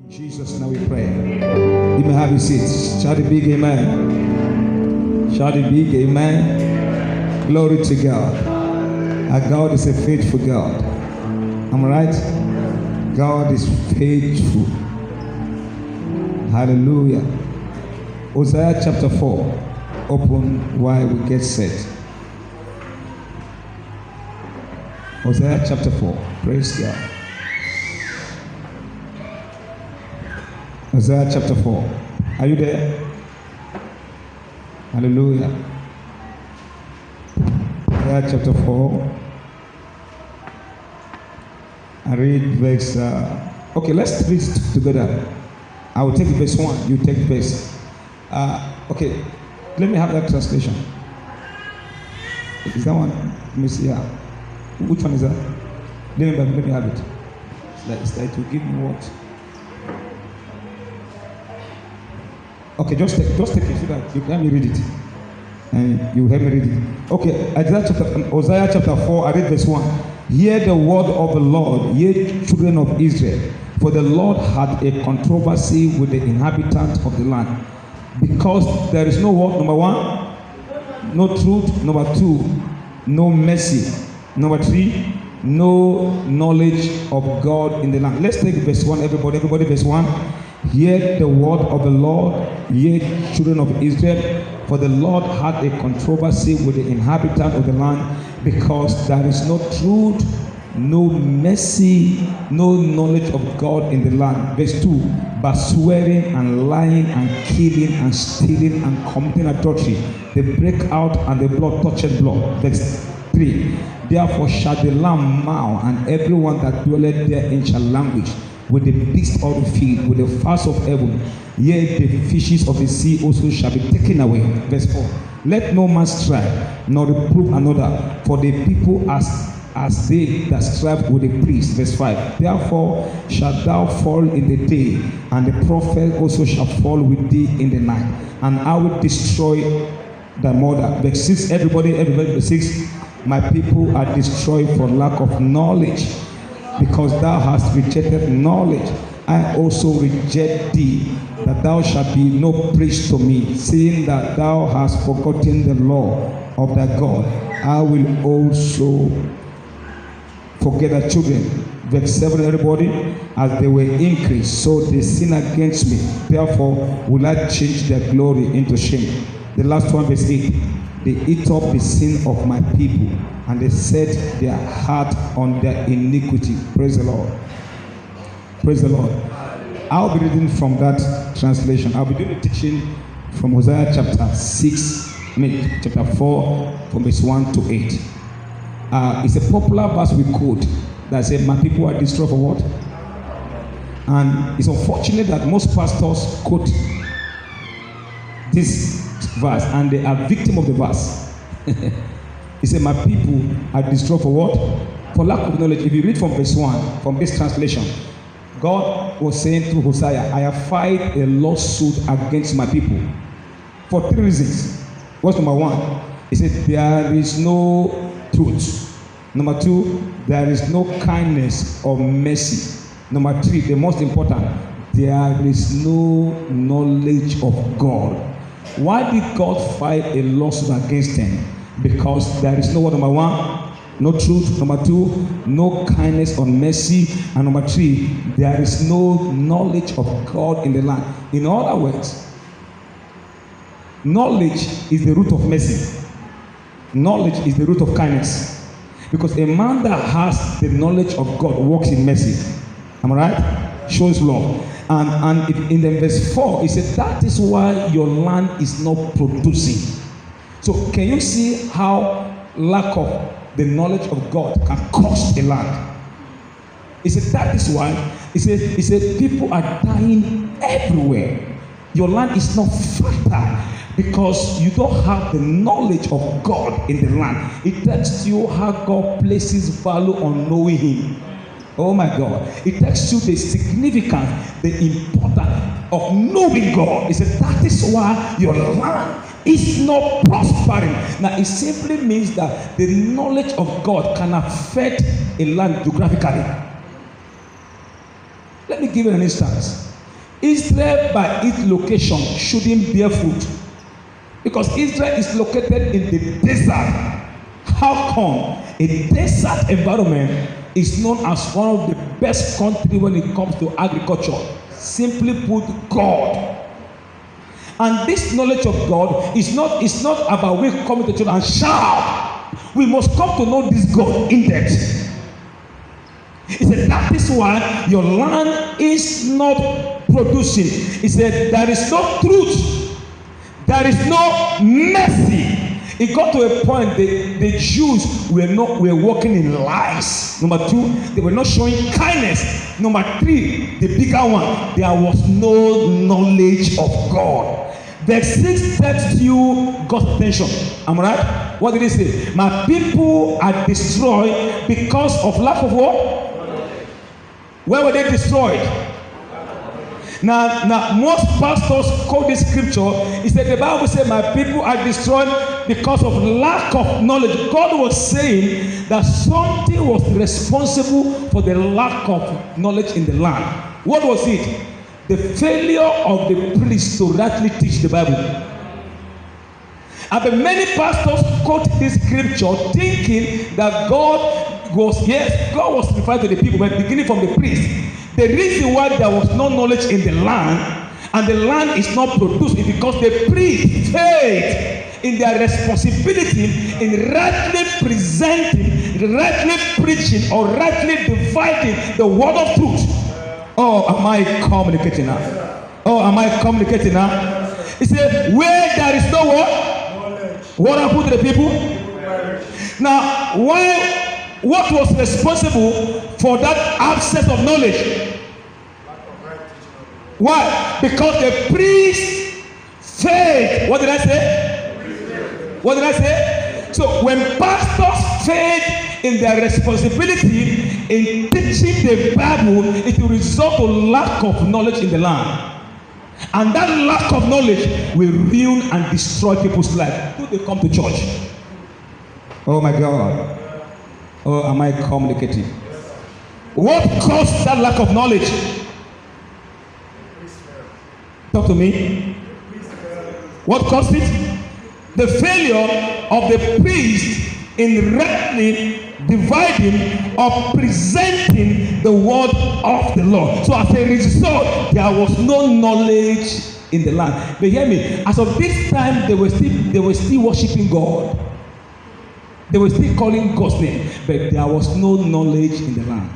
In Jesus' name we pray. You may have your seats. Shout a big amen. Shout a big amen. Glory to God. Our God is a faithful God. Am I right? God is faithful. Hallelujah. Hosea chapter 4. Open while we get set. Hosea chapter 4. Praise God. Hosea chapter 4. Are you there? Hallelujah. Hosea chapter 4. I read verse. Okay, let's read together. I will take verse 1. You take verse. Okay, let me have that translation. Is that one? Let me see. Yeah. Which one is that? Let me have it. It's like to give me what? Okay, just take it so that you can read it. And you help me read it. Okay, Hosea chapter 4, I read verse 1. Hear the word of the Lord, ye children of Israel. For the Lord had a controversy with the inhabitants of the land. Because there is no word, number 1, no truth, number 2, no mercy, number 3, no knowledge of God in the land. Let's take verse 1, everybody, verse 1. Hear the word of the Lord, ye children of Israel, for the Lord had a controversy with the inhabitants of the land, because there is no truth, no mercy, no knowledge of God in the land. Verse 2, but swearing and lying and killing and stealing and committing adultery, they break out and the blood toucheth blood. Verse 3, therefore shall the lamb mow, and everyone that dwelleth therein shall languish, with the beasts of the field, with the fowls of heaven, yea, the fishes of the sea also shall be taken away. Verse 4, let no man strive, nor reprove another, for the people as they that strive with the priest. Verse 5, therefore shalt thou fall in the day, and the prophet also shall fall with thee in the night, and I will destroy thy mother. Verse 6, everybody, verse 6, my people are destroyed for lack of knowledge, because thou hast rejected knowledge. I also reject thee, that thou shalt be no priest to me, seeing that thou hast forgotten the law of thy God. I will also forget thy children. Verse 7, everybody, as they were increased, so they sin against me. Therefore will I change their glory into shame. The last one, verse 8, they eat up the sin of my people, and they set their heart on their iniquity. Praise the Lord. Praise the Lord. I'll be reading from that translation. I'll be doing a teaching from Hosea chapter 4, from verse 1 to 8. It's a popular verse we quote that says, my people are destroyed for what? And it's unfortunate that most pastors quote this verse and they are victim of the verse. He said, my people are destroyed for what? For lack of knowledge. If you read from verse 1, from this translation, God was saying to Hosea, I have filed a lawsuit against my people for 3 reasons. What's number 1? He said, there is no truth. Number 2, there is no kindness or mercy. Number 3, the most important, there is no knowledge of God. Why did God file a lawsuit against them? Because there is no what? Number 1, no truth. Number 2, no kindness or mercy. And number 3, there is no knowledge of God in the land. In other words, knowledge is the root of mercy. Knowledge is the root of kindness. Because a man that has the knowledge of God walks in mercy. Am I right? Shows love. And in the verse 4, it says, that is why your land is not producing. So can you see how lack of the knowledge of God can cost a land? He said, that is why. He said, people are dying everywhere. Your land is not fertile because you don't have the knowledge of God in the land. It tells you how God places value on knowing Him. Oh my God. It tells you the significance, the importance of knowing God. He said, that is why your land is not prospering. Now, it simply means that the knowledge of God can affect a land geographically. Let me give you an instance. Israel by its location shouldn't bear fruit because Israel is located in the desert. How come a desert environment is known as one of the best countries when it comes to agriculture? Simply put, God. And this knowledge of God is not about we coming to church and shout. We must come to know this God in depth. He said that is why your land is not producing. He said there is no truth, there is no mercy. It got to a point the Jews were walking in lies. Number two, they were not showing kindness. Number three, the bigger one, there was no knowledge of God. Verse 6 tells you God's attention. Am I right? What did he say? My people are destroyed because of lack of what? Where were they destroyed? Now most pastors quote this scripture. He said the Bible said my people are destroyed because of lack of knowledge. God was saying that something was responsible for the lack of knowledge in the land. What was it? The failure of the priest to rightly teach the Bible. And many pastors quote this scripture thinking that God was referring to the people, but beginning from the priest. The reason why there was no knowledge in the land and the land is not produced is because the priest failed in their responsibility in rightly presenting, rightly preaching, or rightly dividing the word of truth. Oh, am I communicating now? Oh, am I communicating now? He said, where there is no what? What happened to the people? Now, what was responsible for that absence of knowledge? Why? Because the priest failed. What did I say? What did I say? So when pastors failed in their responsibility in teaching the Bible, it will result to lack of knowledge in the land. And that lack of knowledge will ruin and destroy people's life. Do they come to church? Oh my God. Oh, am I communicating? What caused that lack of knowledge? Talk to me. What caused it? The failure of the priest in rightly dividing or presenting the word of the Lord. So as a result, there was no knowledge in the land. But hear me, as of this time, they were still worshiping God. They were still calling God's name, but there was no knowledge in the land.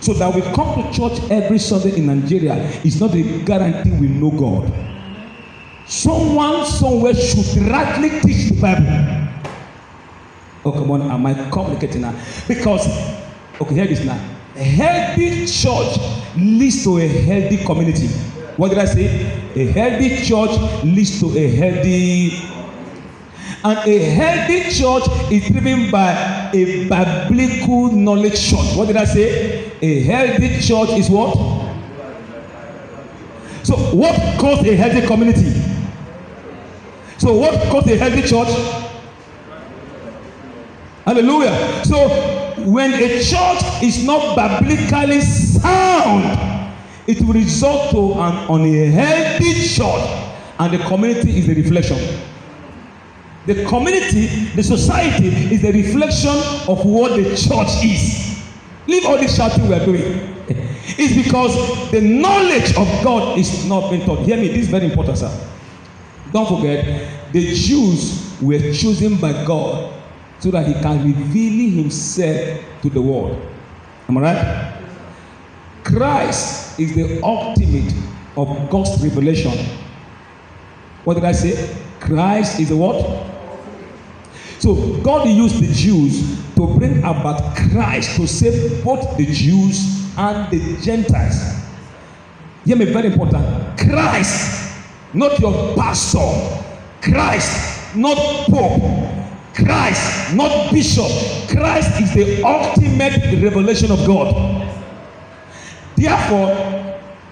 So that we come to church every Sunday in Nigeria is not a guarantee we know God. Someone somewhere should rightly teach the Bible. Oh, come on, am I communicating now? Because, okay, hear this now. A healthy church leads to a healthy community. What did I say? A healthy church leads to a healthy. And a healthy church is driven by a biblical knowledge church. What did I say? A healthy church is what? So what caused a healthy community? So what caused a healthy church? Hallelujah. So when a church is not biblically sound, it will result to an unhealthy church, and the community is the reflection. The community, the society is the reflection of what the church is. Leave all this shouting we are doing. It's because the knowledge of God is not being taught. Hear me, this is very important, sir. Don't forget, the Jews were chosen by God so that he can reveal himself to the world. Am I right? Christ is the ultimate of God's revelation. What did I say? Christ is the what? So God used the Jews to bring about Christ to save both the Jews and the Gentiles. Hear me, very important. Christ, not your pastor. Christ, not pope. Christ, not bishop. Christ is the ultimate revelation of God. Therefore,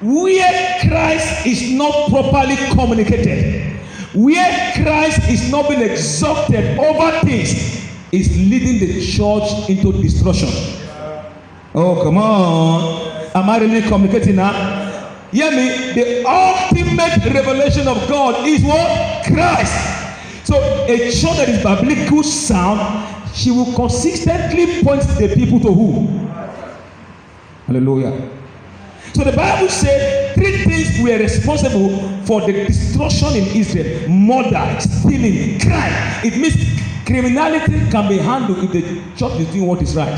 where Christ is not properly communicated, where Christ is not being exalted over things, is leading the church into destruction. Oh, come on. Am I really communicating now? Hear me? The ultimate revelation of God is what? Christ. So a church that is biblical sound, she will consistently point the people to who? Hallelujah. So the Bible says 3 things were responsible for the destruction in Israel: murder, stealing, crime. It means criminality can be handled if the church is doing what is right.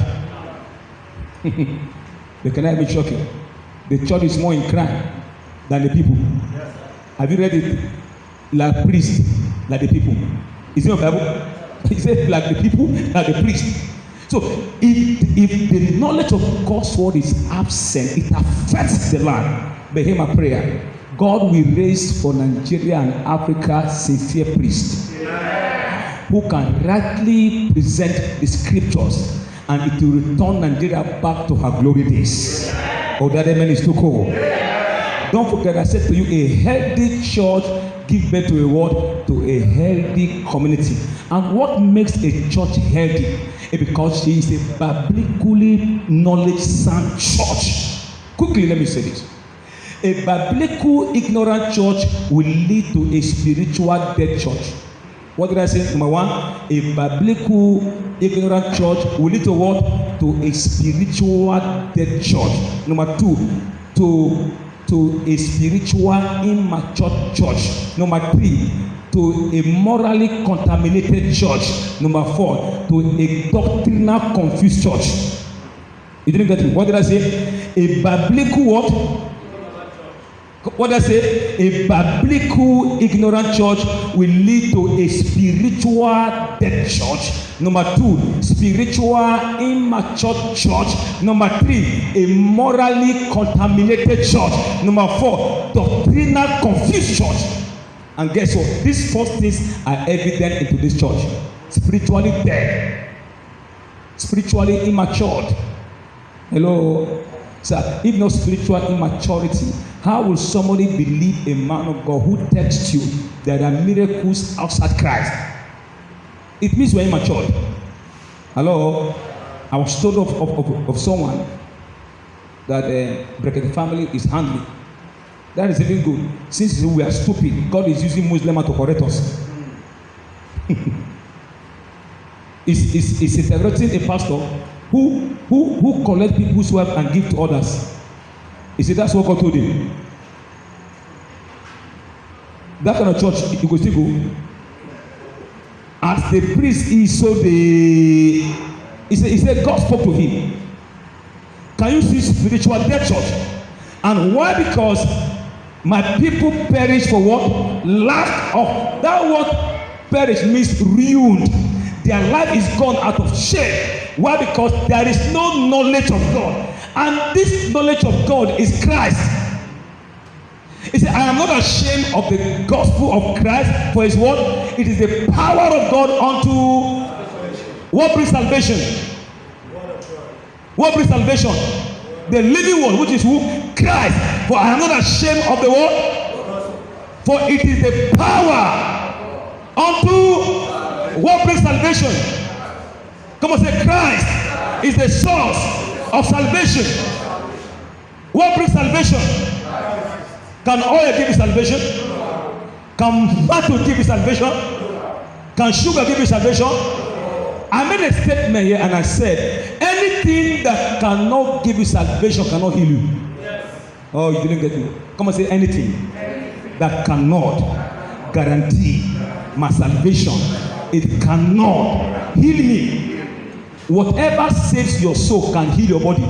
They can even shock you. The church is more in crime than the people. Yes. Have you read it? Like priests, like the people. Is it in the Bible? He said like the people, like the priests. So if the knowledge of God's word is absent, it affects the land. But hear my prayer: God will raise for Nigeria and Africa sincere priests who can rightly present the scriptures, and it will return Nigeria back to her glory days. Oh, that amen is too cold. Don't forget, I said to you, a healthy church gives birth to a word, to a healthy community. And what makes a church healthy is because she is a biblically knowledge sound church. Quickly, let me say this. A biblical ignorant church will lead to a spiritual dead church. What did I say? Number 1, a biblical ignorant church will lead to what? To a spiritual dead church. Number 2, to a spiritual immature church. Number 3, to a morally contaminated church. Number 4, to a doctrinal confused church. You didn't get it? What did I say? A biblical what? What did I say? A biblical ignorant church will lead to a spiritual dead church. Number 2, spiritual immature church. Number 3, a morally contaminated church. Number 4, doctrinal confused church. And guess what? These 4 things are evident into this church. Spiritually dead, spiritually immatured. Hello, sir. If not spiritual immaturity, how will somebody believe a man of God who tells you there are miracles outside Christ? It means we're immature. Hello, I was told of someone that the family is handling. That is even good. Since we are stupid, God is using Muslim to correct us. Is integrating a pastor who collect people's wealth and give to others. He said that's what God told him. That kind of church, you go still go. As the priest is, so he said God spoke to him. Can you see spiritual dead church? And why? Because my people perish for what? Lack of. That word perish means ruined. Their life is gone out of shape. Why? Because there is no knowledge of God. And this knowledge of God is Christ. He said, I am not ashamed of the gospel of Christ, for his word. It is the power of God unto what brings salvation? What brings salvation? The living one, which is who? Christ. For I am not ashamed of the word, for it is the power unto what brings salvation. Come on, say Christ is the source of salvation. What brings salvation? Can oil give you salvation? Can battle give you salvation? Can sugar give you salvation? I made a statement here and I said, anything that cannot give you salvation cannot heal you. Oh, you didn't get it. Come on, say anything that cannot guarantee my salvation. It cannot heal me. Whatever saves your soul can heal your body.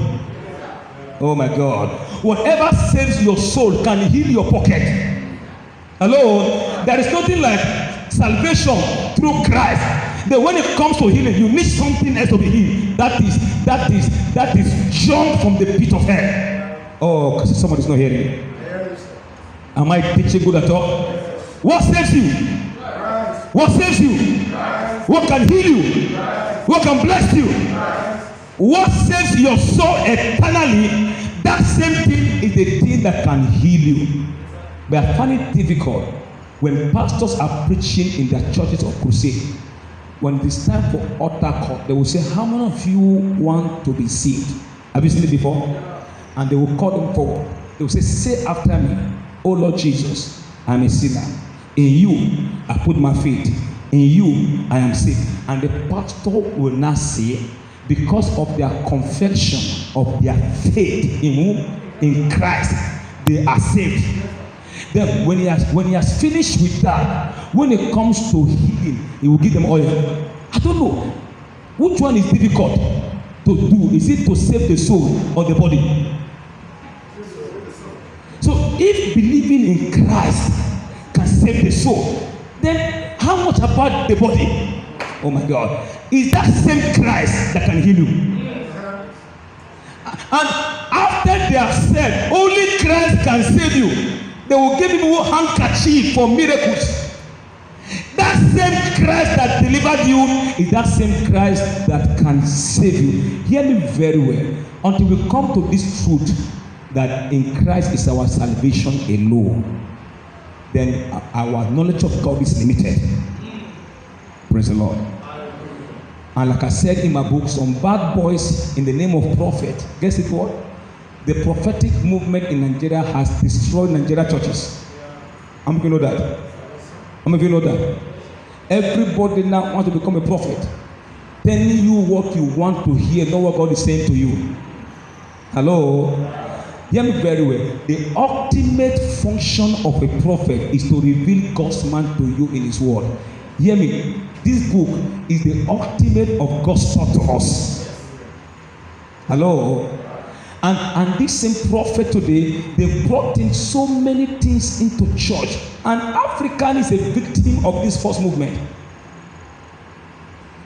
Oh my God. Whatever saves your soul can heal your pocket. Hello. There is nothing like salvation through Christ. That when it comes to healing, you need something else to be healed. That is jump from the pit of hell. Oh, somebody's not hearing me. Am I teaching good at all? What saves you? What saves you? What can heal you? What can bless you? What saves your soul eternally? That same thing is the thing that can heal you. But I find it difficult when pastors are preaching in their churches or crusade. When it is time for altar call, they will say, how many of you want to be saved? Have you seen it before? And they will call them forward. They will say after me, "Oh Lord Jesus, I'm a sinner. In you, I put my faith. In you, I am saved." And the pastor will now say, because of their confession of their faith in whom? In Christ, they are saved. Then when he has finished with that, when it comes to healing, he will give them oil. I don't know which one is difficult to do. Is it to save the soul or the body? So if believing in Christ can save the soul, then how much about the body? Oh my God. Is that same Christ that can heal you? And after they have said only Christ can save you, they will give you a handkerchief for miracles. That same Christ that delivered you is that same Christ that can save you. Hear me very well. Until we come to this truth that in Christ is our salvation alone, then our knowledge of God is limited. Praise the Lord. And like I said in my book, some bad boys in the name of prophet, guess it what? The prophetic movement in Nigeria has destroyed Nigeria churches. How many of you know that? How many of you know that? Everybody now wants to become a prophet, telling you what you want to hear, not what God is saying to you. Hello? Hear me very well. The ultimate function of a prophet is to reveal God's man to you in his word. Hear me. This book is the ultimate of gospel to us. Hello? And this same prophet today, they've brought in so many things into church. And African is a victim of this false movement.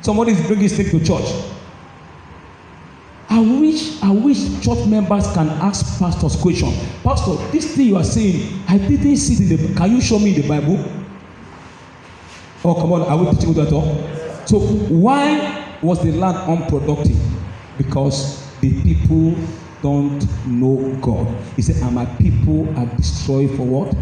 Somebody is bringing this thing to church. I wish church members can ask pastors question. Pastor, this thing you are saying, I didn't see it in the. Can you show me in the Bible? Oh, come on, are we teaching you that all? So why was the land unproductive? Because the people don't know God. He said, and my people are destroyed for what?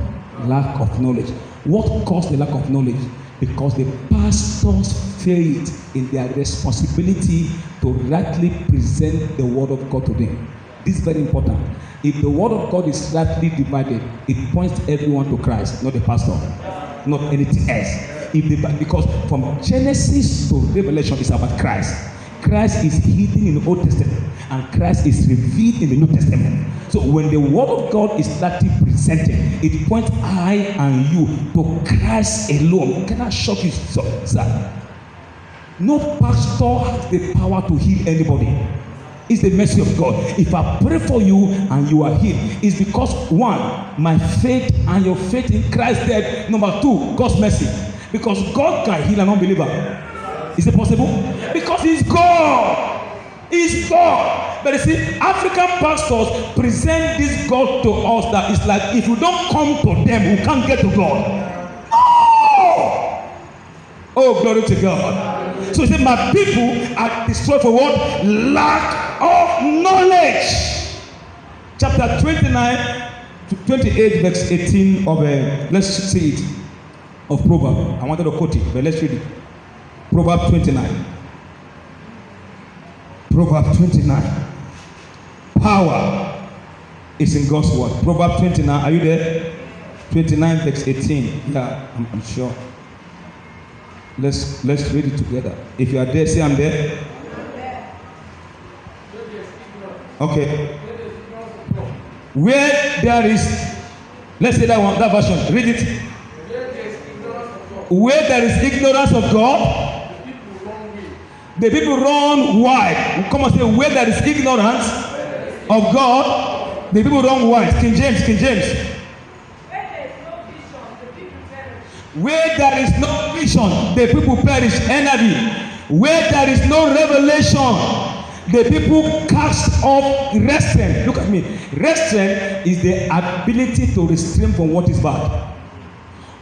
Lack of knowledge. What caused the lack of knowledge? Because the pastors failed in their responsibility to rightly present the word of God to them. This is very important. If the word of God is rightly divided, it points everyone to Christ, not the pastor, not anything else. Because from Genesis to Revelation is about Christ. Christ is hidden in the Old Testament and Christ is revealed in the New Testament. So when the word of God is rightly presented, it points I and you to Christ alone. Can I shock you, sir? No pastor has the power to heal anybody. It's the mercy of God. If I pray for you and you are healed, it's because one, my faith and your faith in Christ dead. Number two, God's mercy. Because God can heal an unbeliever. Is it possible? Because He's God. He's God. But you see, African pastors present this God to us that it's like if you don't come to them, we can't get to God. Oh! Oh, glory to God. So he said, my people are destroyed for what? Lack of knowledge. Chapter 29 to 28, verse 18 of let's see it. Of Proverbs. I wanted to quote it, but let's read it. Proverbs 29. Proverbs 29. Power is in God's word. Proverbs 29. Are you there? 29 verse 18. Yeah, I'm sure. Let's read it together. If you are there, say I'm there. Okay. Where there is, let's say that one, that version. Read it. Where there is ignorance of God, the people run wide. Come and say, where there is ignorance of God, the people run wide. King James, King James. Where there is no vision, the people perish. NIV. Where there is no revelation, the people cast off restraint. Look at me. Restraint is the ability to restrain from what is bad.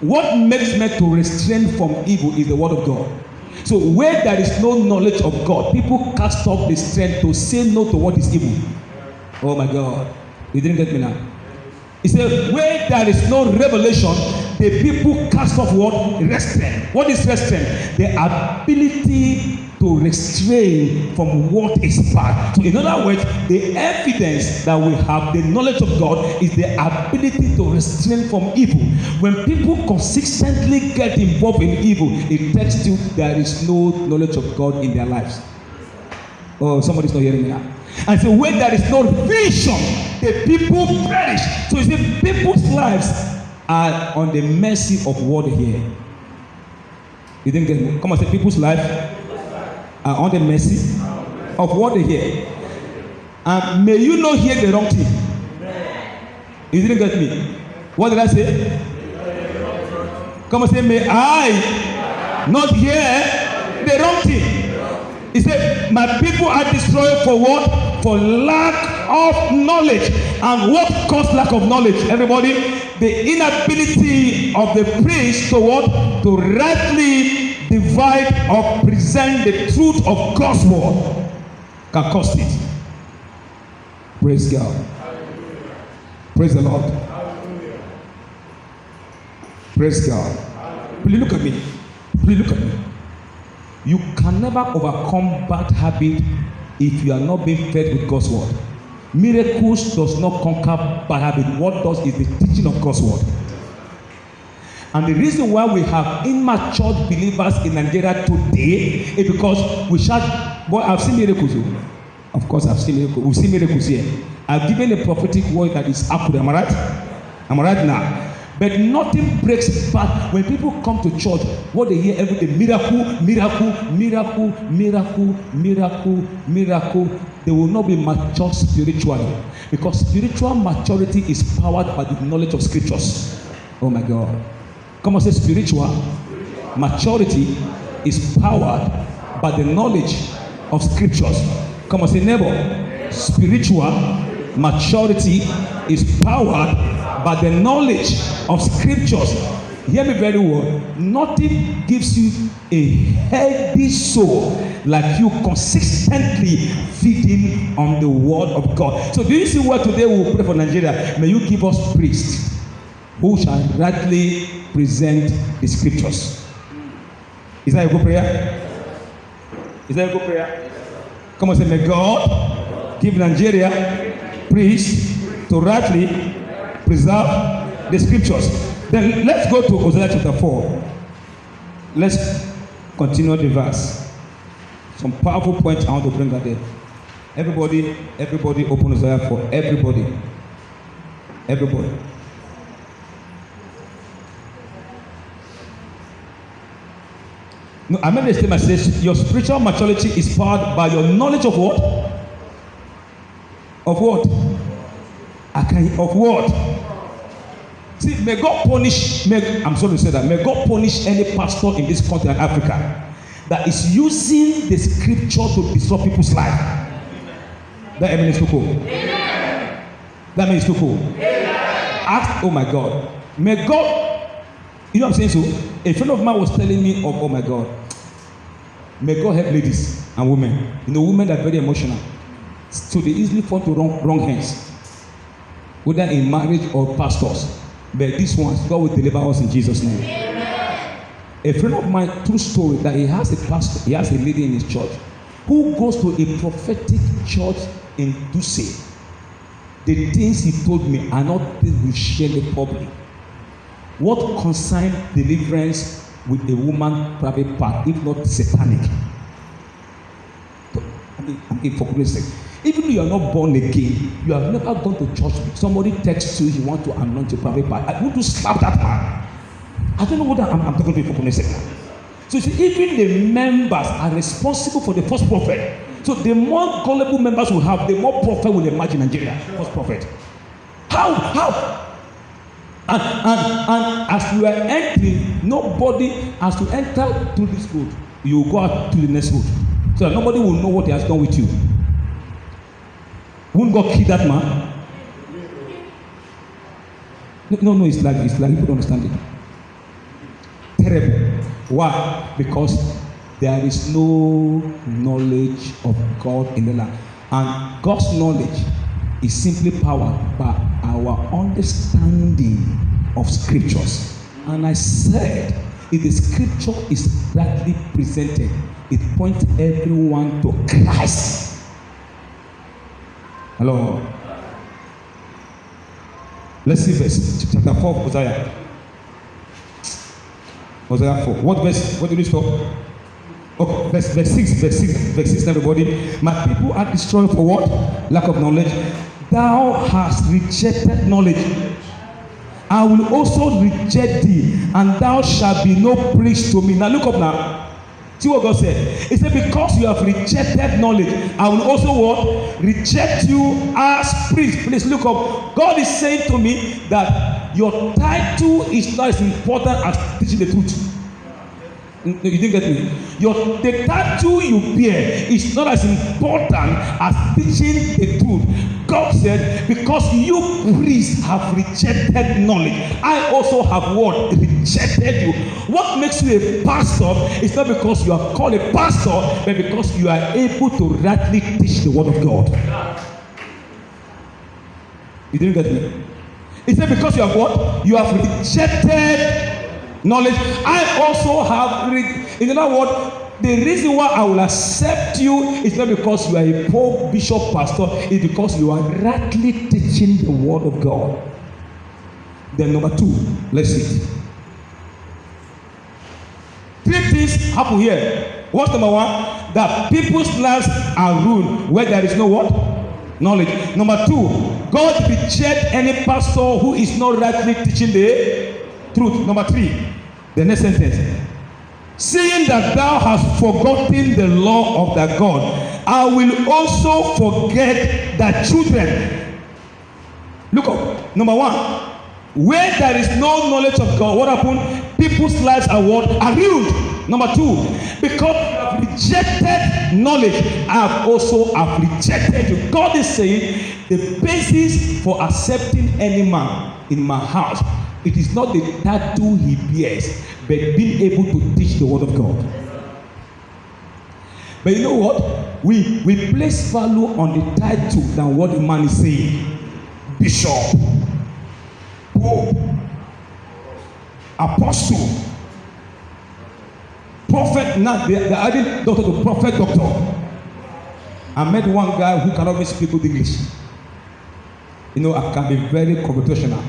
What makes men to restrain from evil is the word of God. So where there is no knowledge of God, people cast off the strength to say no to what is evil. Oh my God. You didn't get me now. He said, where there is no revelation, the people cast off what? Restraint. What is restraint? The ability to restrain from what is bad. So in other words, the evidence that we have the knowledge of God is the ability to restrain from evil. When people consistently get involved in evil, it tells you there is no knowledge of God in their lives. Oh, somebody's not hearing me now. And so when there is no vision, the people perish. So you see, people's lives are on the mercy of what they hear. You didn't get me? Come on, say people's life are on the mercy of what they hear. And may you not hear the wrong thing. You didn't get me? What did I say? Come on, say, may I not hear the wrong thing. He said, my people are destroyed for what? For lack of knowledge. And what caused lack of knowledge? Everybody, the inability of the priest to what? To rightly divide or present the truth of God's word can cost it. Praise God. Praise the Lord. Praise God. Please look at me. Please look at me. You can never overcome bad habit if you are not being fed with God's word. Miracles does not conquer bad habit. What does is the teaching of God's word. And the reason why we have immature believers in Nigeria today is because we shout, boy, I've seen miracles. Of course, I've seen miracles. We've seen miracles here. I've given a prophetic word that is accurate. Am I right? Am I right now? But nothing breaks back when people come to church. What they hear every day, miracle, miracle, miracle, miracle, miracle, miracle. They will not be mature spiritually, because spiritual maturity is powered by the knowledge of scriptures. Oh my God. Come on, say spiritual maturity is powered by the knowledge of scriptures. Come on, say neighbor. Spiritual maturity is powered by the knowledge of scriptures. Hear me very well. Nothing gives you a healthy soul like you consistently feeding on the word of God. So do you see what today we will pray for Nigeria? May you give us priests who shall rightly present the scriptures. Is that a good prayer? Is that a good prayer? Come on, say, may God give Nigeria priests to rightly preserve the scriptures. Then let's go to Hosea chapter 4. Let's continue the verse. Some powerful points I want to bring out there. Everybody open Hosea 4. Everybody. No, I made a statement that says your spiritual maturity is powered by your knowledge of what? Of what? Of what? See, may God punish, I'm sorry to say that, may God punish any pastor in this country and Africa that is using the scripture to destroy people's life. That means too cool. That means too cool. Ask, oh my God. May God, you know what I'm saying? So, a friend of mine was telling me, oh my God, may God help ladies and women. You know, women are very emotional. So they easily fall to wrong hands, whether in marriage or pastors. But these ones, God will deliver us in Jesus' name. Amen. A friend of mine, true story, that he has a pastor, he has a lady in his church who goes to a prophetic church in Duse. The things he told me are not things we share in the public. What concerns deliverance with a woman private part, if not satanic? For goodness sake. Even if you are not born again, you have never gone to church. Somebody texts you, he want to anoint your private part. I want to slap that man. I don't know what I'm talking to you for goodness sake. So you see, even the members are responsible for the false prophet. So the more gullible members we have, the more prophet will emerge in Nigeria. False prophet. How? And as you are entering, nobody has to enter through this road. You will go out to the next road, so that nobody will know what he has done with you. Won't God kill that man? No, it's like people don't understand it. Terrible. Why? Because there is no knowledge of God in the land. And God's knowledge is simply powered by our understanding of scriptures. And I said, if the scripture is rightly presented, it points everyone to Christ. Hello. Let's see verse chapter 4 of Hosea. Hosea 4. What verse? What did we stop? Okay, verse 6, everybody. My people are destroyed for what? Lack of knowledge. Thou hast rejected knowledge. I will also reject thee, and thou shalt be no priest to me. Now look up now. See what God said. He said, because you have rejected knowledge, I will also what? Reject you as priest. Please look up. God is saying to me that your title is not as important as teaching the truth. You didn't get me. The title you bear is not as important as teaching the truth. God said, because you priests have rejected knowledge, I also have what? Rejected you. What makes you a pastor is not because you are called a pastor, but because you are able to rightly teach the word of God. You didn't get me. He said, because you have what? You have rejected knowledge. I also have in other words, the reason why I will accept you is not because you are a pope, bishop, pastor. It's because you are rightly teaching the word of God. Then number 2, let's see. 3 things happen here. What's number 1? That people's lives are ruined where there is no what? Knowledge. Number 2, God rejects any pastor who is not rightly teaching the truth. Number 3, the next sentence. Seeing that thou hast forgotten the law of thy God, I will also forget thy children. Look up. Number 1, where there is no knowledge of God, what happened? People's lives are what? Are ruined. Number 2, because you have rejected knowledge, I have also rejected you. God is saying the basis for accepting any man in my house, it is not the title he bears, but being able to teach the word of God. But you know what? We place value on the title than what the man is saying. Bishop, Pope, Apostle, Prophet. Now they are adding doctor to prophet, doctor. I met one guy who cannot even speak good English. You know, I can be very conversational.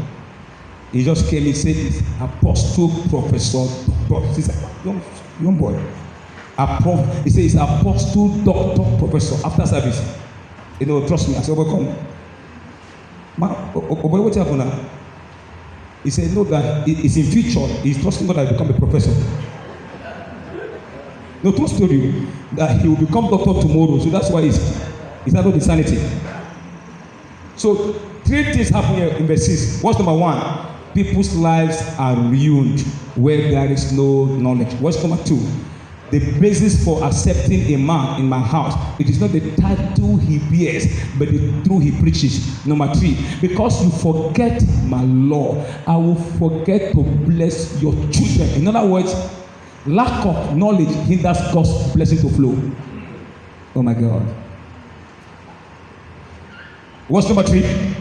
He just came and said, Apostle, Professor, Doctor. He's a young boy. He said, it's Apostle, Doctor, Professor. After service, you know, trust me. I said, welcome. What happened now? He said, no, that it's in future. He's trusting God that he become a professor. No, true story that he will become doctor tomorrow. So that's why he's not insanity. So 3 things happen here in verse 6. What's number 1? People's lives are ruined where there is no knowledge. What's number 2? The basis for accepting a man in my house, it is not the title he bears, but the truth he preaches. Number 3, because you forget my law, I will forget to bless your children. In other words, lack of knowledge hinders God's blessing to flow. Oh my God. What's number 3?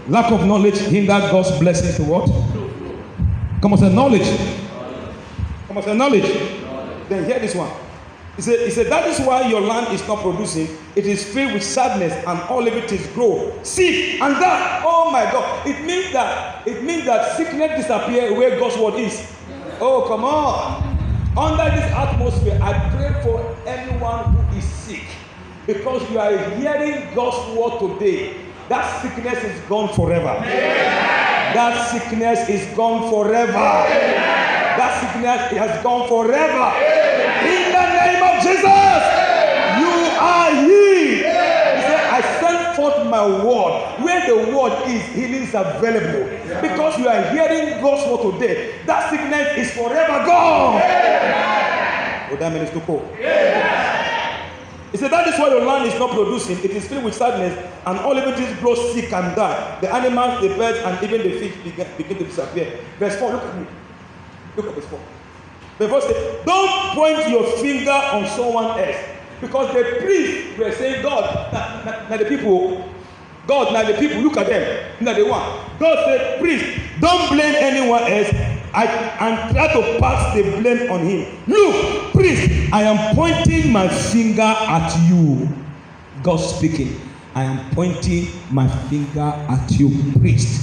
Lack of knowledge hinders God's blessing to what? Come on, say knowledge. Come on, say knowledge. Then hear this one. He said, that is why your land is not producing. It is filled with sadness, and all of it is grow. Sick and die. Oh my God. It means that sickness disappears where God's word is. Oh, come on. Under this atmosphere, I pray for anyone who is sick. Because you are hearing God's word today. That sickness is gone forever. Amen. That sickness is gone forever. Amen. That sickness has gone forever. Amen. In the name of Jesus, amen. You are healed. Amen. He said, I send forth my word. Where the word is, healing is available. Amen. Because you are hearing God's word today, that sickness is forever gone. Oh, that means to go. He said, that is why your land is not producing. It is filled with sadness, and all living things grow sick and die. The animals, the birds, and even the fish begin to disappear. Verse 4, look at me. Look at verse 4. The verse says, don't point your finger on someone else. Because the priests were saying, God, now the people, God, now the people, look at them. Now they want. God said, priest, don't blame anyone else and try to pass the blame on him. Look, priest, I am pointing my finger at you. God speaking. I am pointing my finger at you, priest.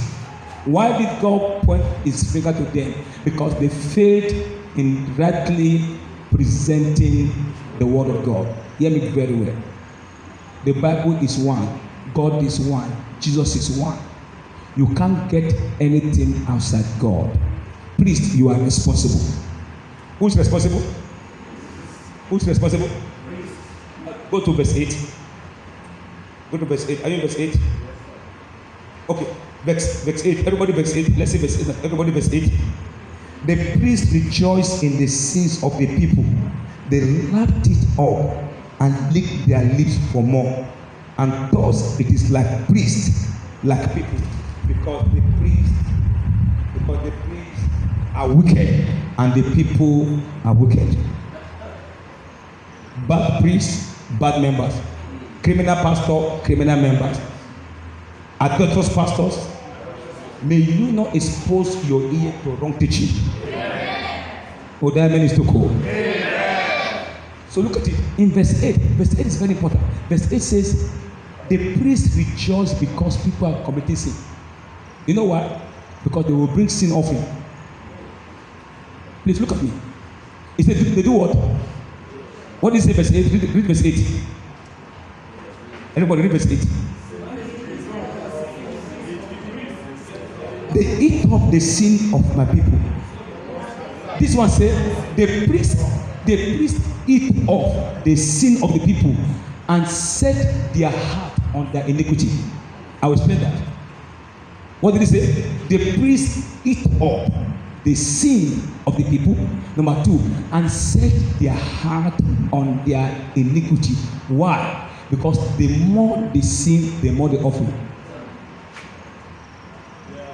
Why did God point his finger to them? Because they failed in rightly presenting the word of God. Hear me very well. The Bible is one. God is one. Jesus is one. You can't get anything outside God. Priest, you are responsible. Who's responsible? Who's responsible? Go to verse 8. Go to verse 8. Are you in verse 8? Okay. Verse 8. Everybody verse 8. Let's say verse 8. Everybody verse 8. The priest rejoiced in the sins of the people. They lapped it up and licked their lips for more. And thus it is like priests, like people, because the priests are wicked and the people are wicked. Bad priests, bad members. Criminal pastor, criminal members. Adulterous pastors. May you not expose your ear to wrong teaching. Oh, that man is too cold. So look at it in verse 8. Verse 8 is very important. Verse 8 says, the priest rejoiced because people are committing sin. You know why? Because they will bring sin offering. Please look at me. He said, they do what? What did he say, verse 8? Read verse 8. Everybody read verse 8. They eat up the sin of my people. This one said, the priest eat up the sin of the people and set their heart on their iniquity. I will explain that. What did he say? The priest eat up the sin of the people. Number 2, and set their heart on their iniquity. Why? Because the more they sin, the more they offer.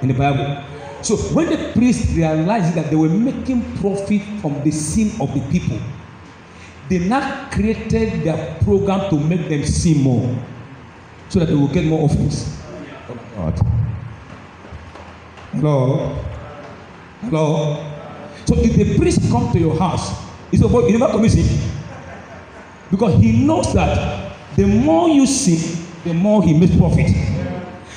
In the Bible. So when the priests realized that they were making profit from the sin of the people, they now created their program to make them sin more, so that they will get more offerings. Oh God. Hello. So if the priest come to your house, he said, "But you never commit sin," because he knows that the more you sin, the more he makes profit.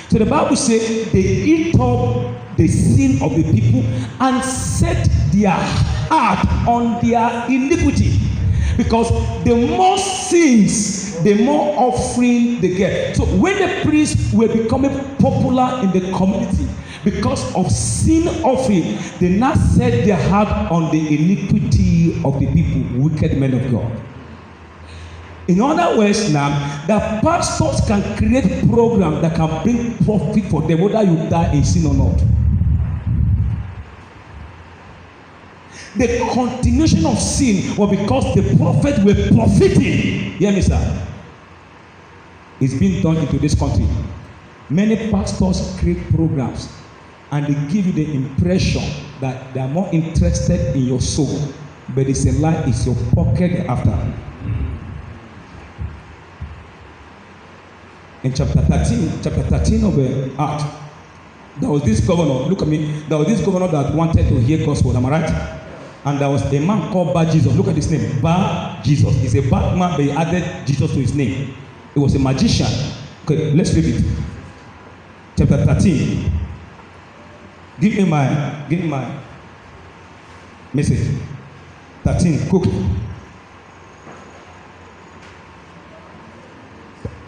So the Bible says they eat up the sin of the people and set their heart on their iniquity. Because the more sins, the more offering they get. So when the priests were becoming popular in the community because of sin offering, they now set their heart on the iniquity of the people, wicked men of God. In other words, now the pastors can create programs that can bring profit for them, whether you die in sin or not. The continuation of sin was because the prophets were profiting. Hear me, sir. It's been done into this country. Many pastors create programs and they give you the impression that they are more interested in your soul, but it's a lie. It's your pocket after. In chapter 13 of the Acts, there was this governor. Look at me. There was this governor that wanted to hear God's word. Am I right? And there was a man called Bar Jesus. Look at his name, Bar Jesus. He's a bad man, but he added Jesus to his name. He was a magician. Okay, let's read it. Chapter 13. Give me my message. 13, quickly.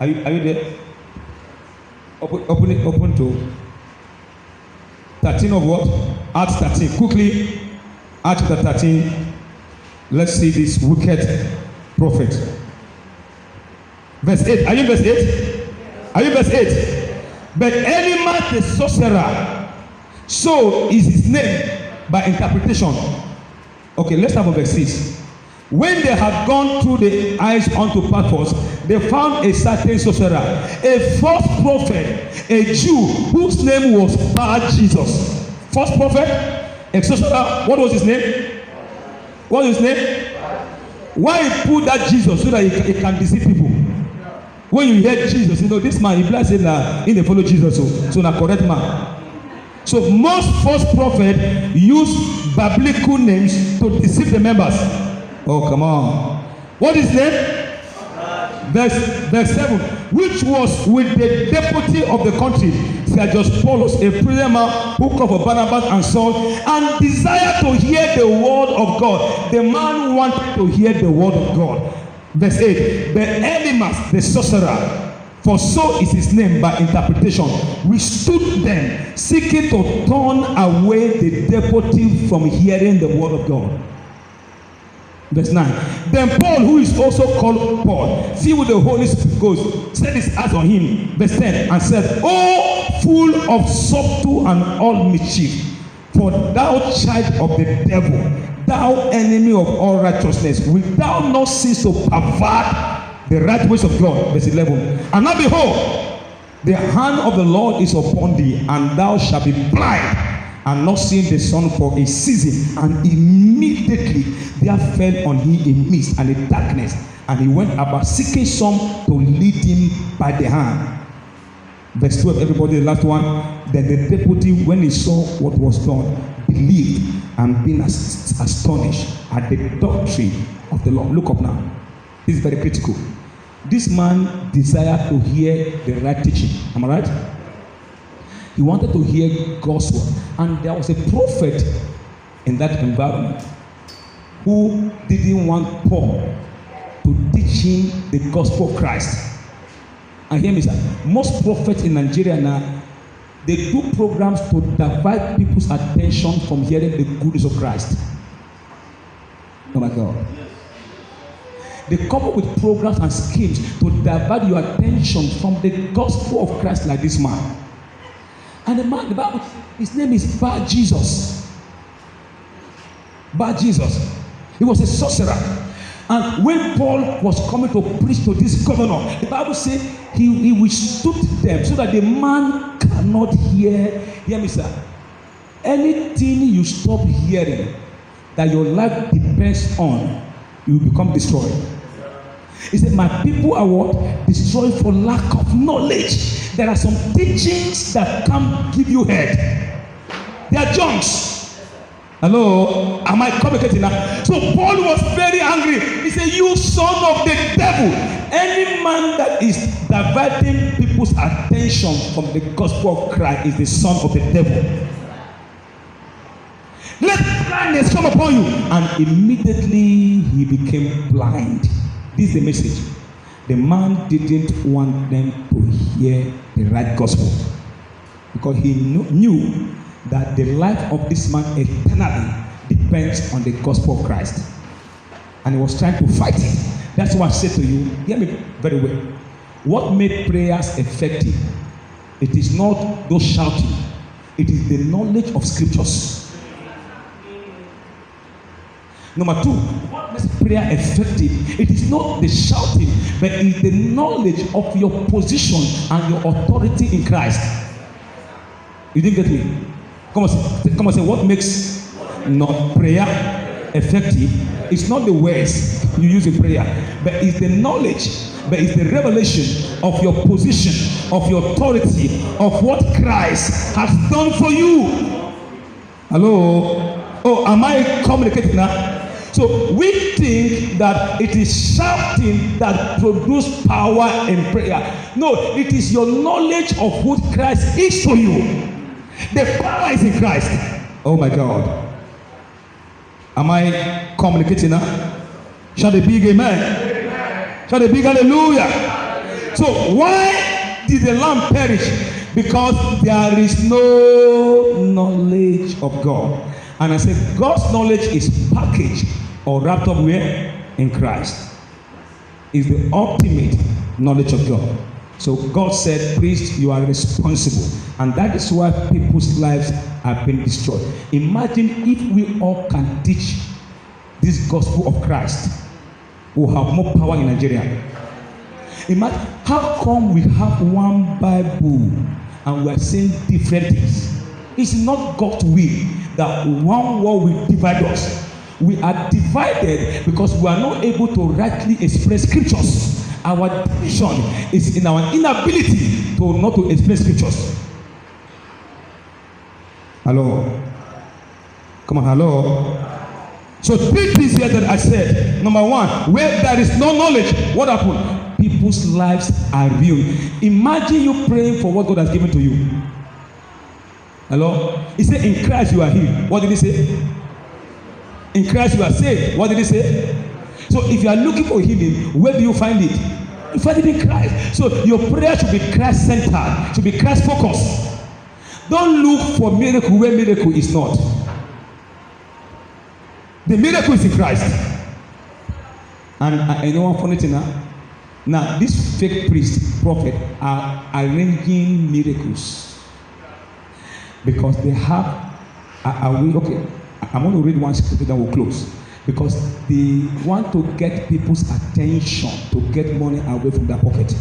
Are you there? Open to 13 of what? Acts 13. Quickly. Acts 13. Let's see this wicked prophet. Verse 8. Are you in verse 8? Are you in verse 8? But Elymas the sorcerer, so is his name by interpretation. Okay, let's have a verse 6. When they had gone through the eyes unto Paphos, they found a certain sorcerer, a false prophet, a Jew whose name was Bar Jesus. False prophet, a sorcerer. What was his name? What was his name? Why he put that Jesus so that he can deceive people? When you hear Jesus, you know this man, he blessed him that he dey follow Jesus. So na correct man. So most false prophets use biblical names to deceive the members. Oh, come on. What is name? Verse 7. Which was with the deputy of the country, Sergius Paulus, a prisoner man who called for Barnabas and Saul, and desired to hear the word of God. The man wanted to hear the word of God. Verse 8. But Elymas, the sorcerer, for so is his name by interpretation, withstood them, seeking to turn away the deputy from hearing the word of God. Verse 9. Then Paul, who is also called Paul, filled with the Holy Ghost, set his eyes on him. Verse 10. And said, O full of subtle and all mischief, for thou child of the devil, thou enemy of all righteousness, wilt thou not cease to pervert the right ways of God? Verse 11. And now behold, the hand of the Lord is upon thee, and thou shalt be blind, and not seeing the sun for a season. And immediately there fell on him a mist and a darkness, and he went about seeking some to lead him by the hand. Verse 12, everybody, the last one. Then the deputy, when he saw what was done, believed, and being astonished at the doctrine of the Lord. Look up now. This is very critical. This man desired to hear the right teaching. Am I right? He wanted to hear God's word. And there was a prophet in that environment who didn't want Paul to teach him the gospel of Christ. And hear me, sir. Most prophets in Nigeria now, they do programs to divert people's attention from hearing the goodness of Christ. Oh my God. They come up with programs and schemes to divert your attention from the gospel of Christ, like this man. And the man, the Bible, his name is Bar Jesus. Bar Jesus. He was a sorcerer. And when Paul was coming to preach to this governor, the Bible says he withstood them so that the man cannot hear. Hear me, sir. Anything you stop hearing that your life depends on, you will become destroyed. He said, my people are what? Destroyed for lack of knowledge. There are some teachings that can't give you head. They are junks. Hello? Am I communicating now? So Paul was very angry. He said, you son of the devil. Any man that is diverting people's attention from the gospel of Christ is the son of the devil. Let blindness come upon you. And immediately he became blind. This is the message. The man didn't want them to hear the right gospel, because he knew that the life of this man eternally depends on the gospel of Christ. And he was trying to fight it. That's why I said to you, hear me very well. What made prayers effective? It is not those shouting. It is the knowledge of scriptures. Number two, what makes prayer effective? It is not the shouting, but it is the knowledge of your position and your authority in Christ. You didn't get me? Come on, say what makes not prayer effective? It's not the words you use in prayer, but it's the knowledge, but it's the revelation of your position, of your authority, of what Christ has done for you. Hello? Oh, am I communicating now? So we think that it is shouting that produces power in prayer. No, it is your knowledge of who Christ is for you. The power is in Christ. Oh my God. Am I communicating now? Shout a big amen. Shout a big hallelujah. So why did the lamb perish? Because there is no knowledge of God. And I said, God's knowledge is packaged or wrapped up where? In Christ. Is the ultimate knowledge of God. So God said, priest, you are responsible. And that is why people's lives have been destroyed. Imagine if we all can teach this gospel of Christ. We'll have more power in Nigeria. Imagine, how come we have one Bible and we are saying different things? It's not God's will that one war will divide us. We are divided because we are not able to rightly express scriptures. Our division is in our inability to not to explain scriptures. Hello. Come on, hello. So 3 things here that I said. Number 1, where there is no knowledge, what happened? People's lives are ruined. Imagine you praying for what God has given to you. Hello? He said, in Christ you are healed. What did he say? In Christ you are saved. What did he say? So if you are looking for healing, where do you find it? You find it in Christ. So your prayer should be Christ-centered, should be Christ-focused. Don't look for miracle where miracle is not. The miracle is in Christ. And I know one funny thing now. Now, these fake priests, prophet, are arranging miracles because they have. Okay, I'm going to read one scripture that will close, because they want to get people's attention to get money away from their pocket.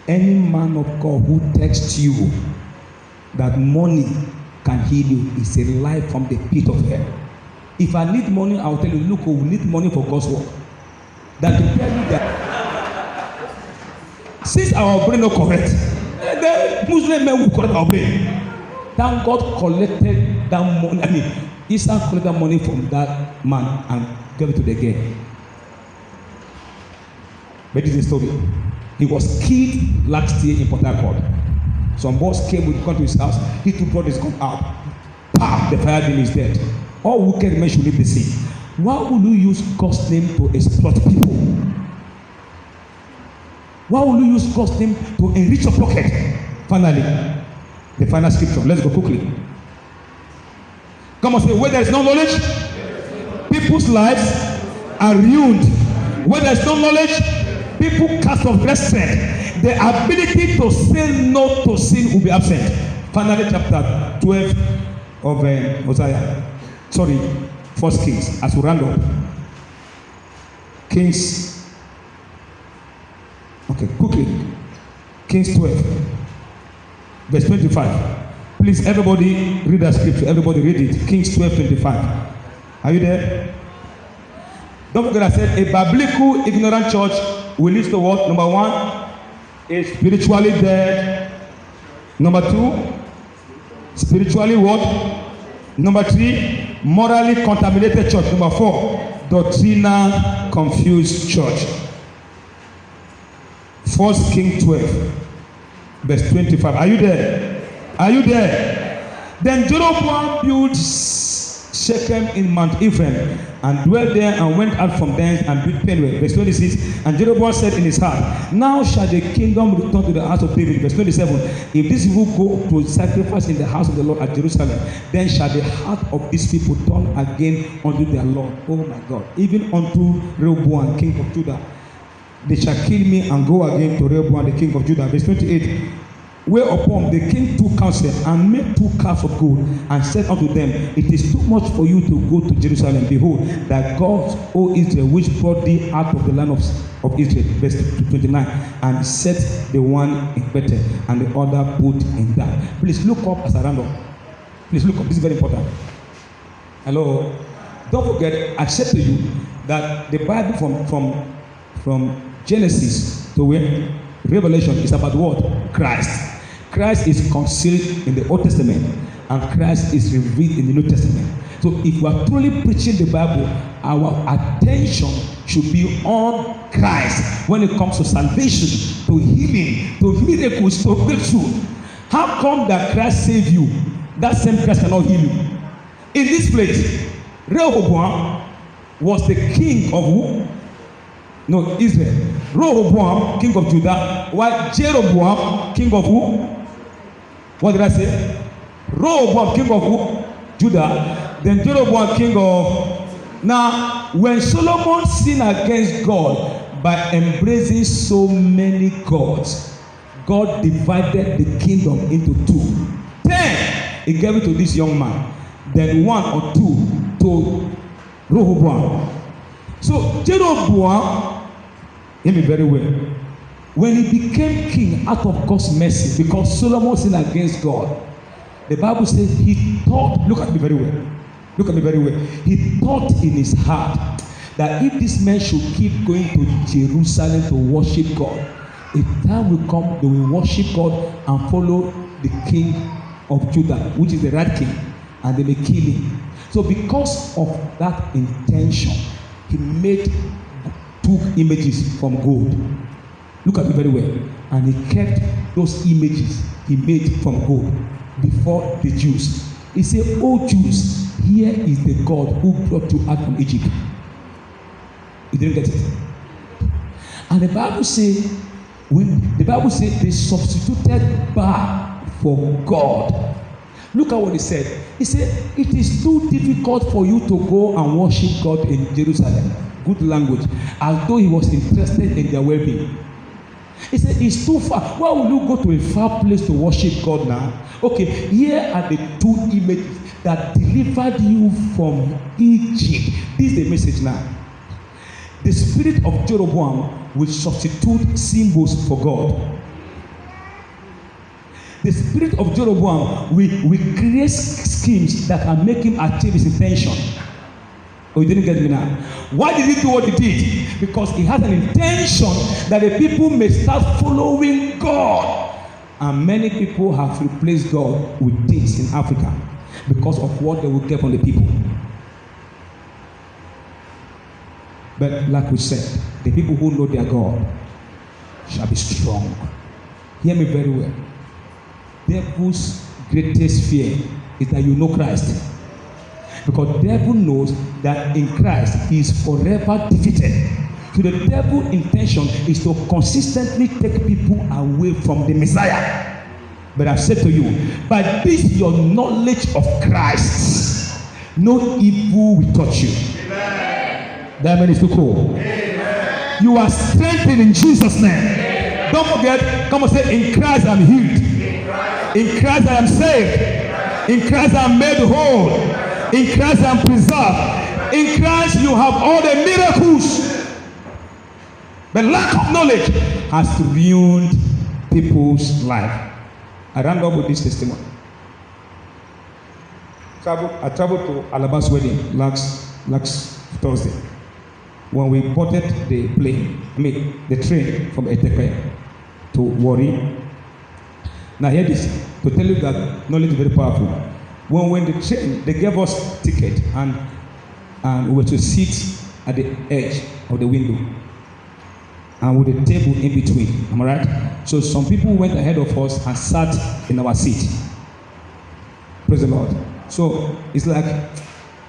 Any man of God who texts you that money can heal you is a lie from the pit of hell. If I need money, I'll tell you, look, we need money for God's work. That to tell you that since our brain not correct, the Muslim men will correct our brain. Thank God collected that money. I mean, Isa collected that money from that man and gave it to the girl. But this is a story. He was killed last year in Port Harcourt. Some boss came with gun to his house. He took brought his gun out. Pam! The fire demon is dead. All wicked men should leave the scene. Why will you use God's name to exploit people? Why will you use God's name to enrich your pocket? Finally, the final scripture. Let's go quickly. Come on, say, where there is no knowledge, people's lives are ruined. Where there is no knowledge, people cast off blessing. The ability to say no to sin will be absent. Finally, chapter 12 of Hosea. Sorry, 1 Kings. As we round up, Kings. Okay, quickly. Kings 12, verse 25. Please, everybody read that scripture. Everybody read it. Kings 12:25. Are you there? Don't forget I said a biblical ignorant church will lead to what? Number 1, is spiritually dead. Number 2, spiritually what? Number 3, morally contaminated church. Number 4, doctrinal confused church. 1 Kings 12, verse 25. Are you there? Are you there? Then Jeroboam built Shechem in Mount Ephraim and dwelt there and went out from thence and built Penuel. Verse 26. And Jeroboam said in his heart, now shall the kingdom return to the house of David. Verse 27. If these people go to sacrifice in the house of the Lord at Jerusalem, then shall the heart of these people turn again unto their Lord. Oh my God. Even unto Rehoboam, king of Judah. They shall kill me and go again to Rehoboam, the king of Judah. Verse 28. Whereupon the king took counsel and made 2 calves of gold and said unto them, it is too much for you to go to Jerusalem. Behold, that God, O Israel, which brought thee out of the land of Israel. Verse 29. And set the one in Bethel and the other put in Dan. Please look up as I round up. Please look up. This is very important. Hello. Don't forget, I said to you that the Bible from Genesis to where Revelation is about what? Christ. Christ is concealed in the Old Testament and Christ is revealed in the New Testament. So if we are truly preaching the Bible, our attention should be on Christ when it comes to salvation, to healing, to miracles, to breakthrough. How come that Christ saved you? That same Christ cannot heal you. In this place, Rehoboam was the king of who? No, Israel. Rehoboam, king of Judah, while Jeroboam, king of who? What did I say? Rehoboam, king of who? Judah. Then Jeroboam, king of... Now, when Solomon sinned against God by embracing so many gods, God divided the kingdom into 2. 10, he gave it to this young man. Then 1 or 2 to Rehoboam. So Jeroboam, hear me very well. When he became king out of God's mercy, because Solomon sinned against God, the Bible says he thought, look at me very well. Look at me very well. He thought in his heart, that if these men should keep going to Jerusalem to worship God, a time will come they will worship God and follow the king of Judah, which is the right king, and they may kill him. So because of that intention, he made 2 images from gold. Look at it very well. And he kept those images he made from gold before the Jews. He said, "Oh Jews, here is the God who brought you out from Egypt." You didn't get it? And the Bible says, they substituted Baal for God. Look at what he said. He said, "It is too difficult for you to go and worship God in Jerusalem." Good language. As though he was interested in their well-being. He said, "It's too far. Why will you go to a far place to worship God now?" Okay, here are the 2 images that delivered you from Egypt. This is the message now. The spirit of Jeroboam will substitute symbols for God. The spirit of Jeroboam will create schemes that can make him achieve his intention. Oh, you didn't get me now. Why did he do what he did? Because he had an intention that the people may start following God. And many people have replaced God with things in Africa because of what they will get from the people. But like we said, the people who know their God shall be strong. Hear me very well. Devil's greatest fear is that you know Christ. Because the devil knows that in Christ he is forever defeated. So the devil's intention is to consistently take people away from the Messiah. But I've said to you, by this your knowledge of Christ, no evil will touch you. Amen. That man is too cool. Amen. You are strengthened in Jesus' name. Amen. Don't forget, come and say, in Christ I'm healed. In Christ I am saved. In Christ I am made whole. In Christ I am preserved. In Christ you have all the miracles. But lack of knowledge has ruined people's life. I ran up with this testimony. I traveled to Alaba's wedding last Thursday when we boarded the train from Eteke to Warri. Now hear this, to tell you that knowledge is very powerful. When the train, they gave us ticket and we were to sit at the edge of the window and with a table in between. Am I right? So some people went ahead of us and sat in our seat. Praise the Lord. So it's like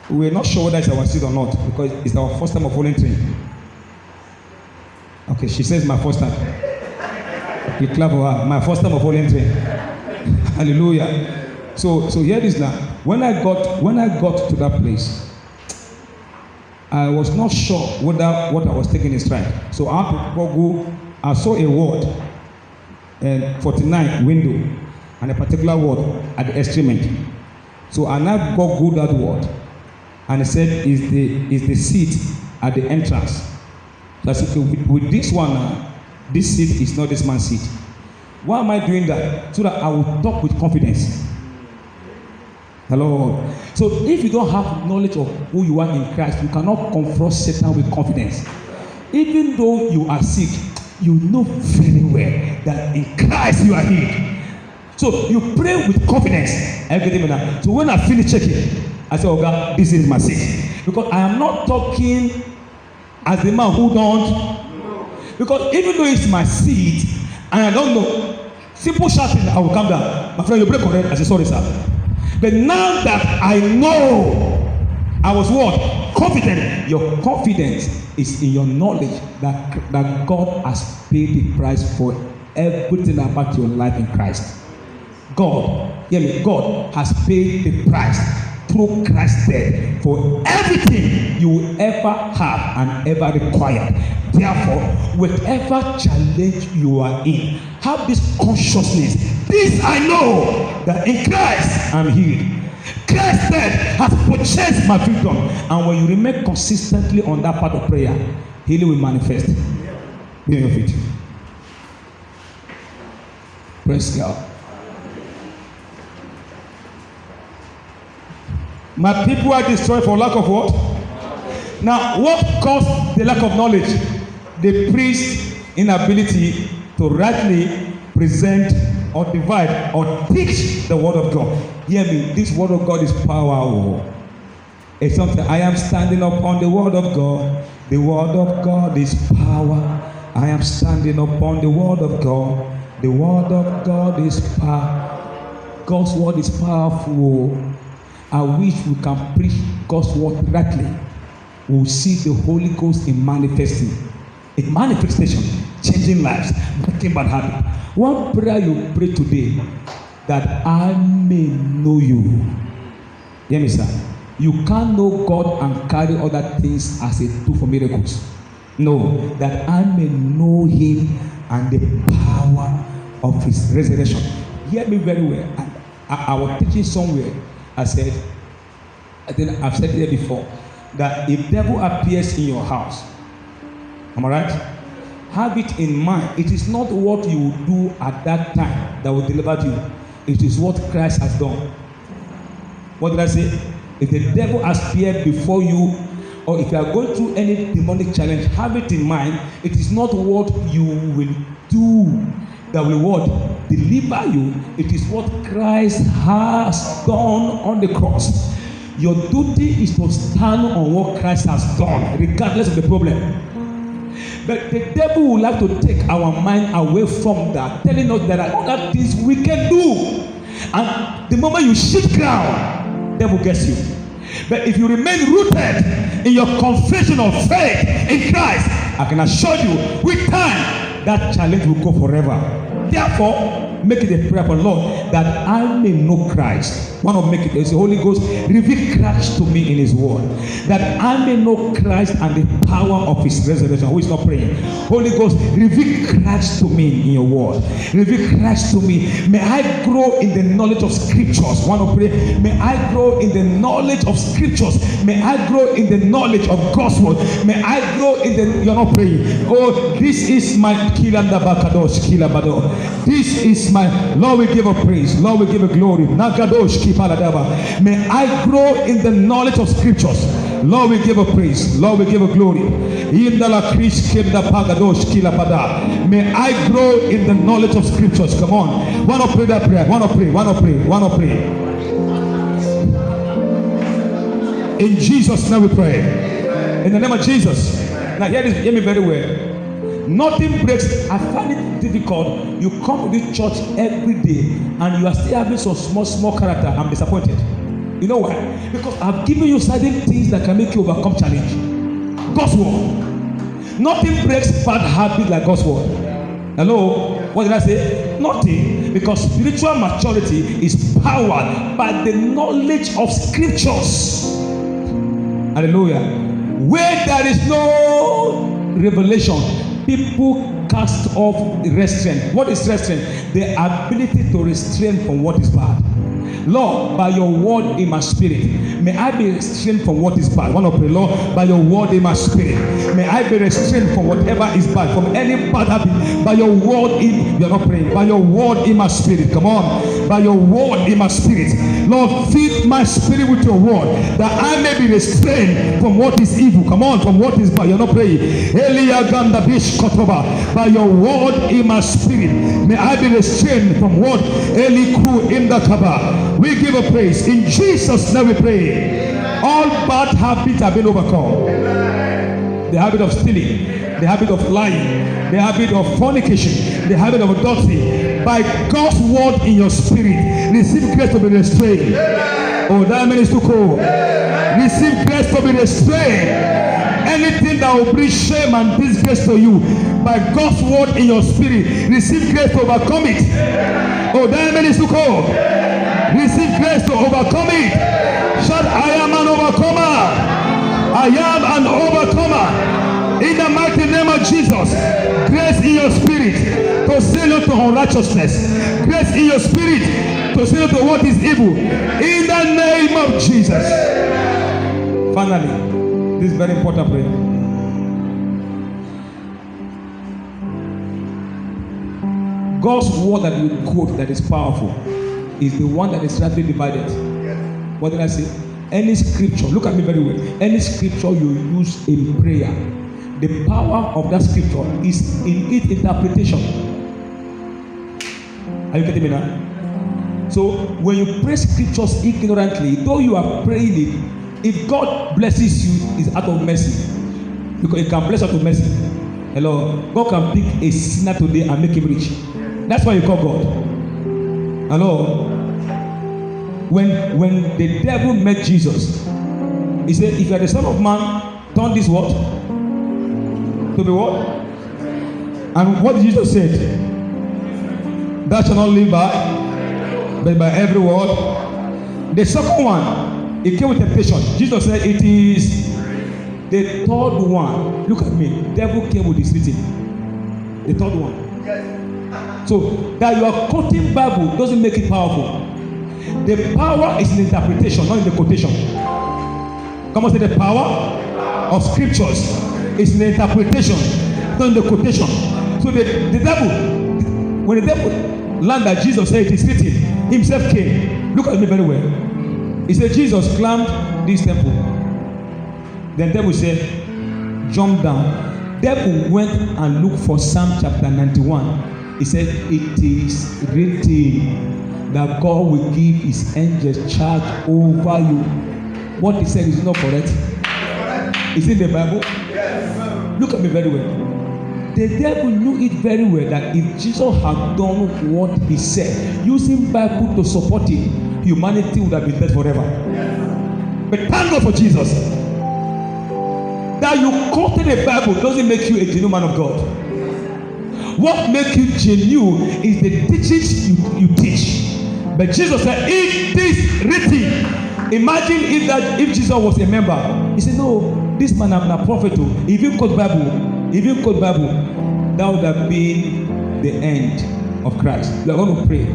we're not sure whether it's our seat or not because it's our first time of volunteering. Okay, she says my first time. You clap for her. My first time of volunteering. Hallelujah. So hear this now. When I got to that place, I was not sure whether what I was taking is right. So I had to Google. I saw a word, 49 window, and a particular word at the extreme end. So I now Googled that word, and it said is the seat at the entrance. So I said, with this one, this seat is not this man's seat. Why am I doing that? So that I will talk with confidence. Hello. So if you don't have knowledge of who you are in Christ, you cannot confront Satan with confidence. Even though you are sick, you know very well that in Christ you are healed. So you pray with confidence. Everything like that. So when I finish checking, I say, "Oh God, this is my seat," because I am not talking as the man who don't. Because even though it's my seat and I don't know, simple shouting, I will come down. My friend, you break correct. I say, "Sorry, sir." But now that I know, I was what? Confident. Your confidence is in your knowledge that God has paid the price for everything about your life in Christ. God, hear me, God has paid the price through Christ's death for everything you will ever have and ever require. Therefore, whatever challenge you are in, have this consciousness. This I know, that in Christ I'm healed. Christ's death has purchased my freedom. And when you remain consistently on that part of prayer, healing will manifest. Be on your feet. Praise God. My people are destroyed for lack of what? Now, what caused the lack of knowledge? The priest's inability to rightly present or divide or teach the word of God. Hear me, this word of God is powerful. It's something. I am standing upon the word of God. The word of God is power. I am standing upon the word of God. The word of God is power. God's word is powerful. I wish we can preach God's word rightly. We'll see the Holy Ghost in manifesting. In manifestation, changing lives, breaking bad habits. One prayer you pray today, that I may know you. Hear me, sir. You can't know God and carry other things as a tool for miracles. No, that I may know Him and the power of His resurrection. Hear me very well. I was teaching somewhere. I think I've said it before, that if devil appears in your house, am I right? Have it in mind. It is not what you will do at that time that will deliver you. It is what Christ has done. What did I say? If the devil has appeared before you, or if you are going through any demonic challenge, have it in mind. It is not what you will do that will what? Deliver you. It is what Christ has done on the cross. Your duty is to stand on what Christ has done, regardless of the problem. But the devil would like to take our mind away from that, telling us there are other things we can do. And the moment you shift ground, the devil gets you. But if you remain rooted in your confession of faith in Christ, I can assure you, with time, that challenge will go forever. Therefore, make it a prayer for Lord, that I may know Christ. One of make it is the Holy Ghost reveal Christ to me in His word, that I may know Christ and the power of His resurrection. Who is not praying? Holy Ghost, reveal Christ to me in your word. Reveal Christ to me. May I grow in the knowledge of scriptures. One of pray. May I grow in the knowledge of scriptures. May I grow in the knowledge of gospel. May I grow in the. You're not praying. Oh, this is my kilanda bakadosh kilabado. This is my Lord. We give a praise. Lord, we give a glory. Nagadosh kipaladaba. May I grow in the knowledge of scriptures. Lord, we give a praise. Lord, we give a glory. Indala krish kenda pagadosh kilapada. May I grow in the knowledge of scriptures. Come on. Wanna pray that prayer? Wanna pray? Wanna pray? Wanna pray? In Jesus' name we pray. In the name of Jesus. Now hear me very well. Nothing breaks. I find it difficult. You come to this church every day and you are still having some small character. I'm disappointed. You know why? Because I've given you certain things that can make you overcome challenge. God's word. Nothing breaks bad habit like God's word. Hello? What did I say? Nothing. Because spiritual maturity is powered by the knowledge of scriptures. Hallelujah. Where there is no revelation, people cast off restraint. What is restraint? The ability to restrain from what is bad. Lord, by your word in my spirit, may I be restrained from what is bad. One of the Lord, by your word in my spirit, may I be restrained from whatever is bad, from any bad habit. By your word in, you're not praying, by your word in my spirit. Come on, by your word in my spirit. Lord, feed my spirit with your word, that I may be restrained from what is evil. Come on, from what is bad. You're not praying. By your word in my spirit, may I be restrained from what Eliku in the Kaba. We give a praise. In Jesus' name we pray. All bad habits have been overcome. The habit of stealing, the habit of lying, the habit of fornication, the habit of adultery. By God's word in your spirit, receive grace to be restrained. Oh, that means to call. Receive grace to be restrained. Anything that will bring shame and disgrace to you, by God's word in your spirit, receive grace to overcome it. Oh, that means to call. Receive grace to overcome it. Shout, I am an overcomer. I am an overcomer. In the mighty name of Jesus. Grace in your spirit to say no to unrighteousness. Grace in your spirit to say no to what is evil. In the name of Jesus. Finally, this is very important prayer. God's word that you quote that is powerful is the one that is rightly divided. What did I say? Any scripture, look at me very well. Any scripture you use in prayer, the power of that scripture is in its interpretation. Are you getting me now? So when you pray scriptures ignorantly, though you are praying it, if God blesses you, it's out of mercy. Because He can bless out of mercy. Hello, God can pick a sinner today and make him rich. That's why you call God. Hello. When the devil met Jesus, he said, if you are the Son of Man, turn this what? To be what? And what did Jesus say? Thou shalt not live by, but by every word. The second one, it came with temptation. Jesus said, it is. The third one, look at me. The devil came with his written. The third one. So that you are quoting Bible doesn't make it powerful. The power is in interpretation, not in the quotation. Come on, say the power of scriptures is in the interpretation, not in the quotation. So the devil, when the devil learned that Jesus said it is written, himself came. Look at me very well. He said, Jesus climbed this temple. Then devil said, jump down. Devil went and looked for Psalm chapter 91. He said, it is written that God will give his angels charge over you. What he said is not correct. Is it the Bible? Yes. Look at me very well. The devil knew it very well that if Jesus had done what he said, using Bible to support it, humanity would have been dead forever. Yes. But thank God for Jesus. That you quoted the Bible doesn't make you a genuine man of God. What makes you genuine is the teachings you teach. But Jesus said, it is written. Imagine if Jesus was a member. He said, no, this man I'm a prophet. If you quote Bible, that would have been the end of Christ. We are going to pray.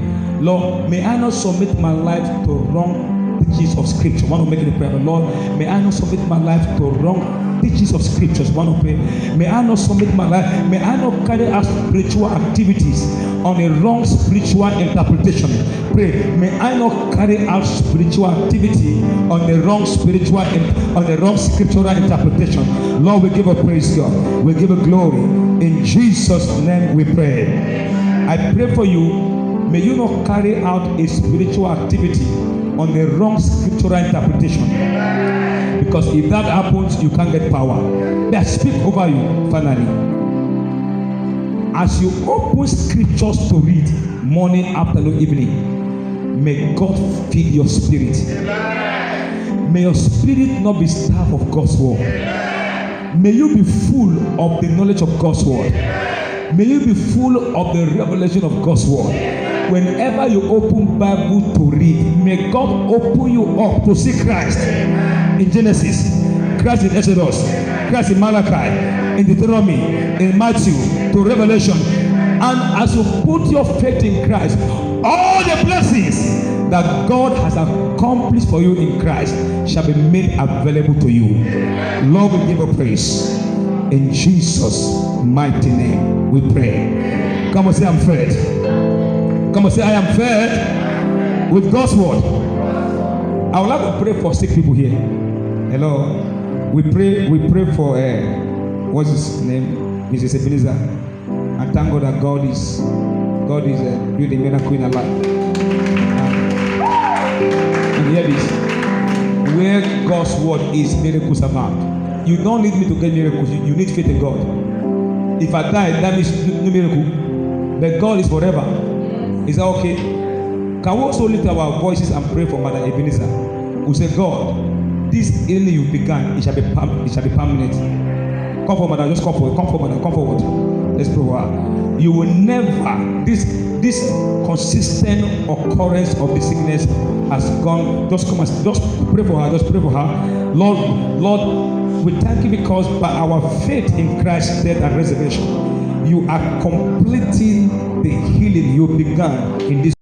Lord, may I not submit my life to wrong teachings of scripture. I want to make it a prayer. Lord, may I not submit my life to wrong teachings of scriptures. One of them. May I not submit my life. May I not carry out spiritual activities on a wrong spiritual interpretation. Pray. May I not carry out spiritual activity on the wrong scriptural interpretation. Lord, we give a praise, God. We give a glory. In Jesus' name we pray. I pray for you. May you not carry out a spiritual activity on the wrong scriptural interpretation. Because if that happens, you can't get power. May I speak over you finally. As you open scriptures to read morning, afternoon, evening, may God feed your spirit. May your spirit not be starved of God's word. May you be full of the knowledge of God's word. May you be full of the revelation of God's word. Whenever you open Bible to read, may God open you up to see Christ in Genesis, Christ in Exodus, Christ in Malachi, in Deuteronomy, in Matthew, to Revelation. And as you put your faith in Christ, all the blessings that God has accomplished for you in Christ shall be made available to you. Lord, we give a praise. In Jesus' mighty name we pray. Come and say, I'm fed. Come and say, I am fed with God's word. I would like to pray for sick people here. Hello. We pray for what's his name? Mrs. Ebenezer. And thank God that God is doing a miracle in her life. And hear this. Where God's word is, miracles abound. You don't need me to get miracles. You need faith in God. If I die, that means no miracle. But God is forever. Is that okay? Can we also lift our voices and pray for Mother Ebenezer? We say, God, this healing you began, it shall be permanent. Come forward, Mother. Just come forward. Come forward, Mother. Come forward. Let's pray for her. You will never, this consistent occurrence of the sickness has gone. Just come and just pray for her. Just pray for her. Lord, we thank you because by our faith in Christ's death and resurrection, you are completing the healing you began in this